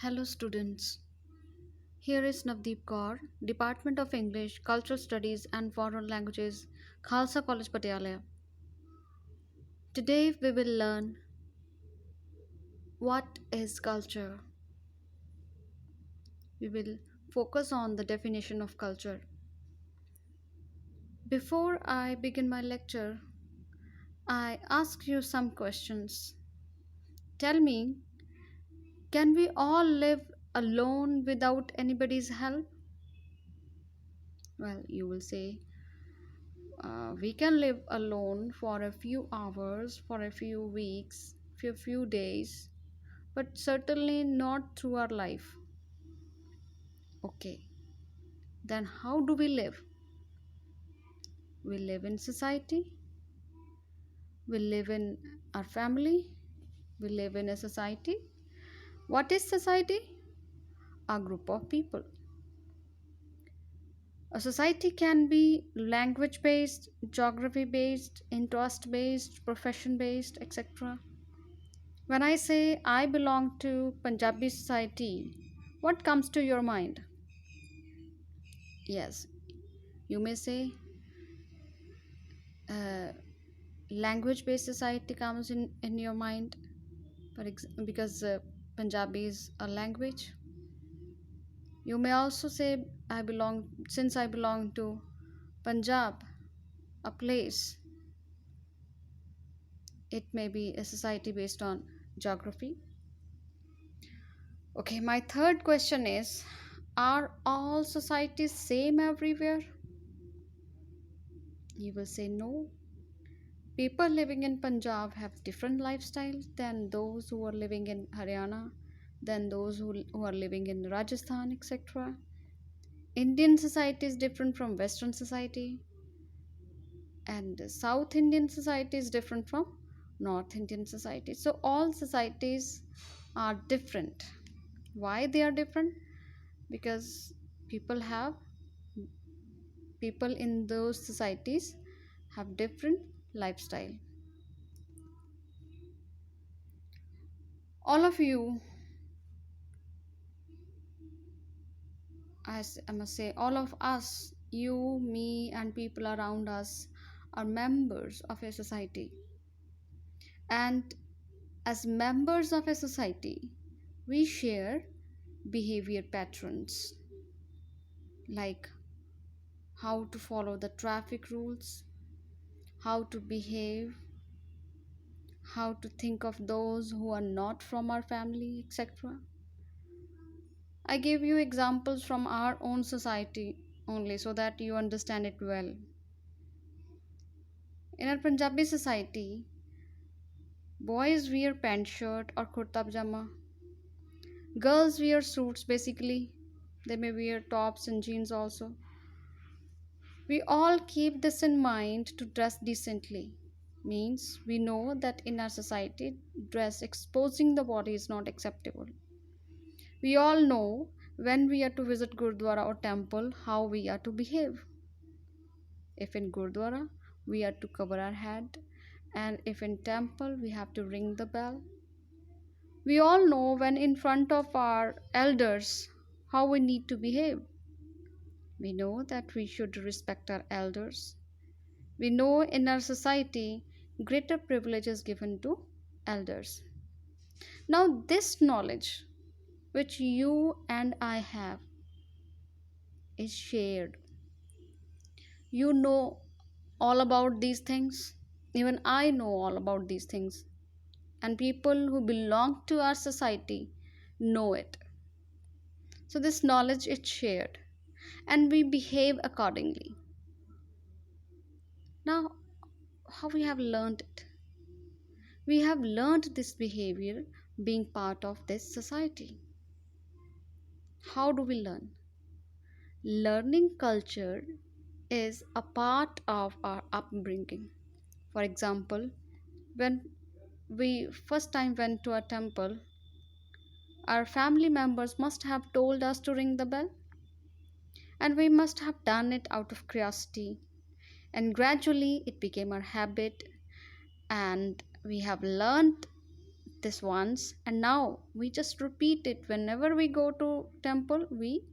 Hello students, here is Navdeep Kaur, Department of English, Cultural Studies and Foreign Languages, Khalsa College Patiala. Today we will learn what is culture. We will focus on the definition of culture. Before I begin my lecture, I ask you some questions. Tell me, can we all live alone without anybody's help? Well, you will say we can live alone for a few hours, for a few weeks, for a few days, but certainly not through our life. Okay, then how do we live? We live in society, we live in our family, we live in a society. What is society? A group of people. A society can be language based, geography based, interest based, profession based, etc. When I say I belong to Punjabi society, what comes to your mind? Yes, you may say uh, language based society comes in your mind because Punjabi is a language. You may also say since I belong to Punjab, a place, it may be a society based on geography. Okay, my third question is, are all societies same everywhere? You will say no. People living in Punjab have different lifestyles than those who are living in Haryana, than those who are living in Rajasthan, etc. Indian society is different from Western society, and South Indian society is different from North Indian society. So all societies are different. Why they are different? Because people have people in those societies have different lifestyle. All of you, I must say, all of us, you, me, and people around us, are members of a society. And as members of a society, we share behavior patterns like how to follow the traffic rules, how to behave, how to think of those who are not from our family, etc. I gave you examples from our own society only so that you understand it well. In our Punjabi society, boys wear pant shirt or kurta pajama. Girls wear suits basically. They may wear tops and jeans also. We all keep this in mind to dress decently. Means we know that in our society, dress exposing the body is not acceptable. We all know when we are to visit Gurdwara or temple how we are to behave. If in Gurdwara, we are to cover our head, and if in temple, we have to ring the bell. We all know when in front of our elders how we need to behave. We know that we should respect our elders. We know in our society greater privilege is given to elders. Now, this knowledge which you and I have is shared. You know all about these things. Even I know all about these things. And people who belong to our society know it. So, this knowledge is shared and we behave accordingly. Now, how we have learned it? We have learned this behavior being part of this society. How do we learn? Learning culture is a part of our upbringing. For example, when we first time went to a temple, our family members must have told us to ring the bell, and we must have done it out of curiosity. And gradually it became our habit, and we have learned this once, and now we just repeat it whenever we go to temple. We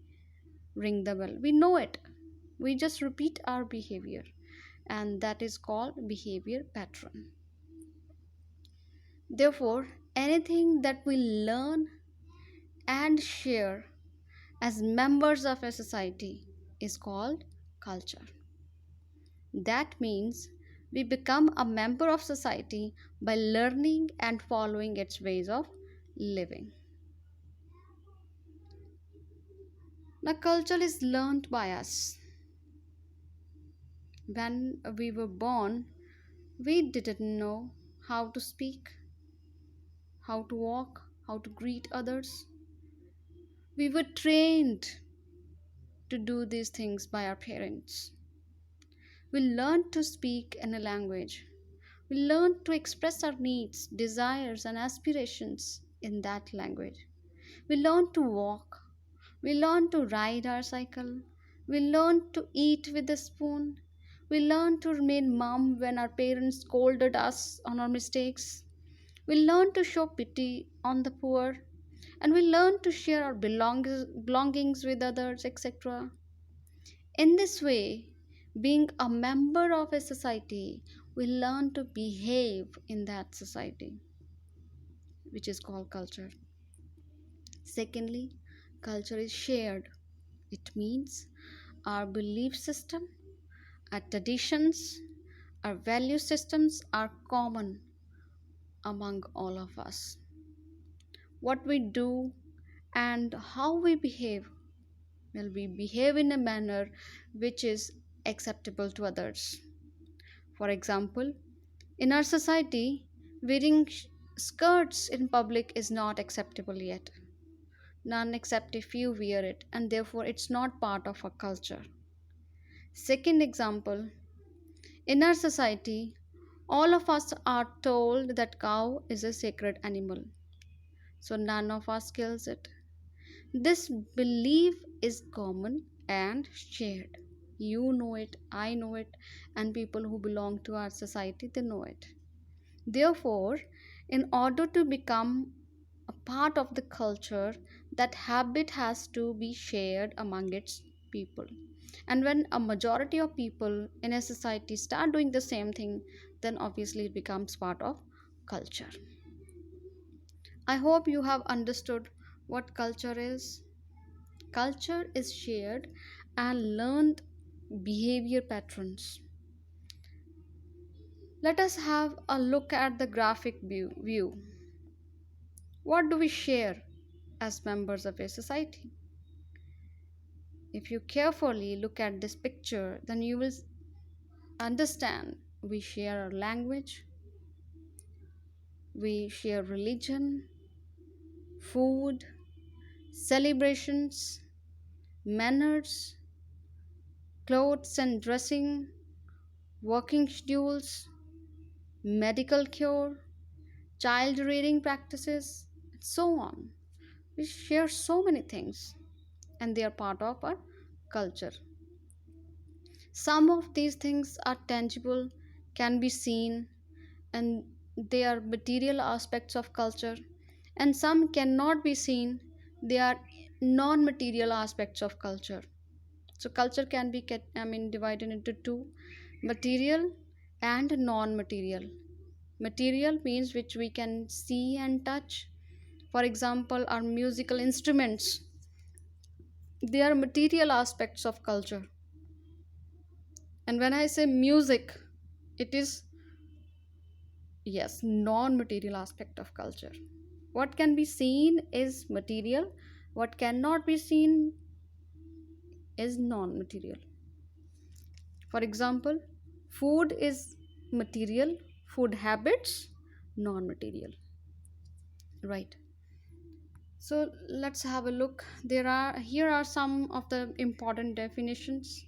ring the bell, we know it, we just repeat our behavior, and that is called behavior pattern. Therefore, anything that we learn and share as members of a society is called culture. That means we become a member of society by learning and following its ways of living. Now, culture is learned by us. When we were born, we didn't know how to speak, how to walk, how to greet others. We were trained to do these things by our parents. We learned to speak in a language. We learned to express our needs, desires, and aspirations in that language. We learned to walk. We learned to ride our cycle. We learned to eat with a spoon. We learned to remain mum when our parents scolded us on our mistakes. We learned to show pity on the poor. And we learned to share our belongings with others, etc. In this way, being a member of a society, we learn to behave in that society, which is called culture. Secondly, culture is shared. It means our belief system, our traditions, our value systems are common among all of us. What we do and how we behave, well, we behave in a manner which is acceptable to others. For example, in our society, wearing skirts in public is not acceptable yet. None except if you wear it, and therefore it's not part of our culture. Second example, in our society, all of us are told that cow is a sacred animal, so none of us kills it. This belief is common and shared. You know it, I know it, and people who belong to our society, they know it. Therefore, in order to become a part of the culture, that habit has to be shared among its people. And when a majority of people in a society start doing the same thing, then obviously it becomes part of culture. I hope you have understood what culture is. Culture is shared and learned behavior patterns. Let us have a look at the graphic view. What do we share as members of a society? If you carefully look at this picture, then you will understand we share our language, we share religion, food, celebrations, manners, clothes and dressing, working schedules, medical cure, child rearing practices, and so on. We share so many things, and they are part of our culture. Some of these things are tangible, can be seen, and they are material aspects of culture, and some cannot be seen, they are non material aspects of culture. So, culture can be divided into two: material and non material. Material means which we can see and touch. For example, our musical instruments, they are material aspects of culture. And when I say music, it is, yes, non material aspect of culture. What can be seen is material, what cannot be seen is non material. For example, food is material, food habits non material, right? So let's have a look. Here are some of the important definitions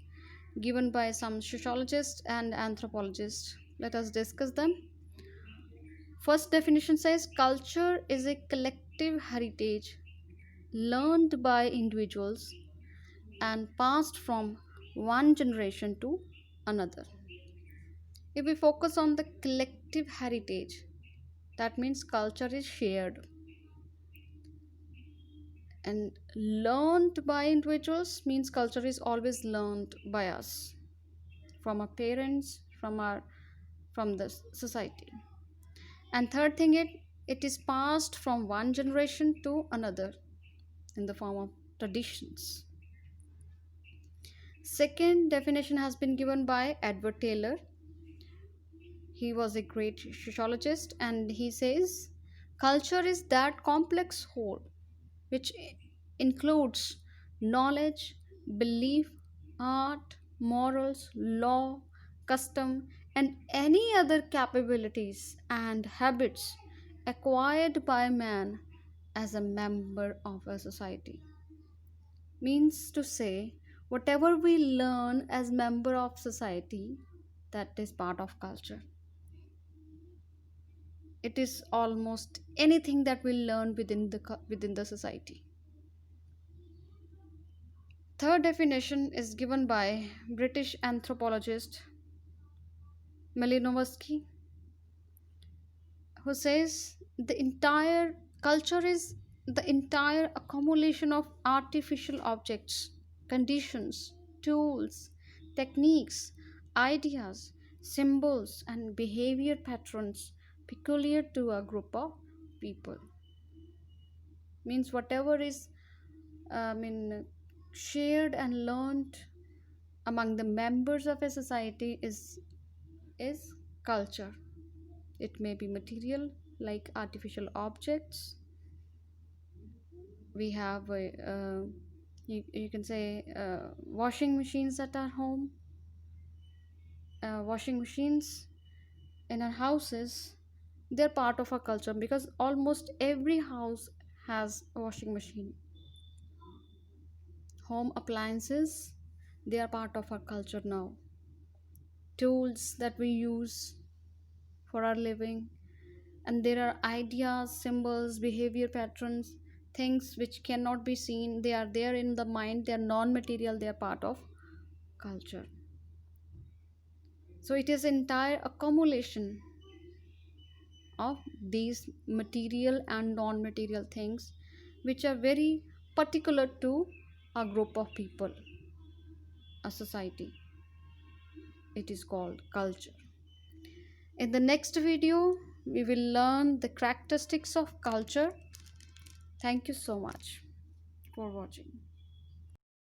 given by some sociologists and anthropologists. Let us discuss them. First definition says culture is a collective heritage learned by individuals and passed from one generation to another. If we focus on the collective heritage, That means culture is shared and learned by individuals means culture is always learned by us from our parents, from the society. And third thing, it is passed from one generation to another in the form of traditions. Second definition has been given by Edward Taylor. He was a great sociologist, and he says culture is that complex whole which includes knowledge, belief, art, morals, law, custom, and any other capabilities and habits acquired by man as a member of a society. Means to say, whatever we learn as member of society, that is part of culture. It is almost anything that we learn within the society. Third definition is given by British anthropologist Malinowski, who says the entire culture is the entire accumulation of artificial objects, conditions, tools, techniques, ideas, symbols, and behavior patterns peculiar to a group of people. Means whatever is I mean shared and learned among the members of a society is culture. It may be material like artificial objects. We have you can say washing machines at our home, washing machines in our houses. They're part of our culture because almost every house has a washing machine. Home appliances, they are part of our culture now. Tools that we use for our living, and there are ideas, symbols, behavior patterns, things which cannot be seen. They are there in the mind, they are non-material, they are part of culture. So it is entire accumulation of these material and non-material things which are very particular to a group of people, a society. It is called culture. In the next video we will learn the characteristics of culture. Thank you so much for watching.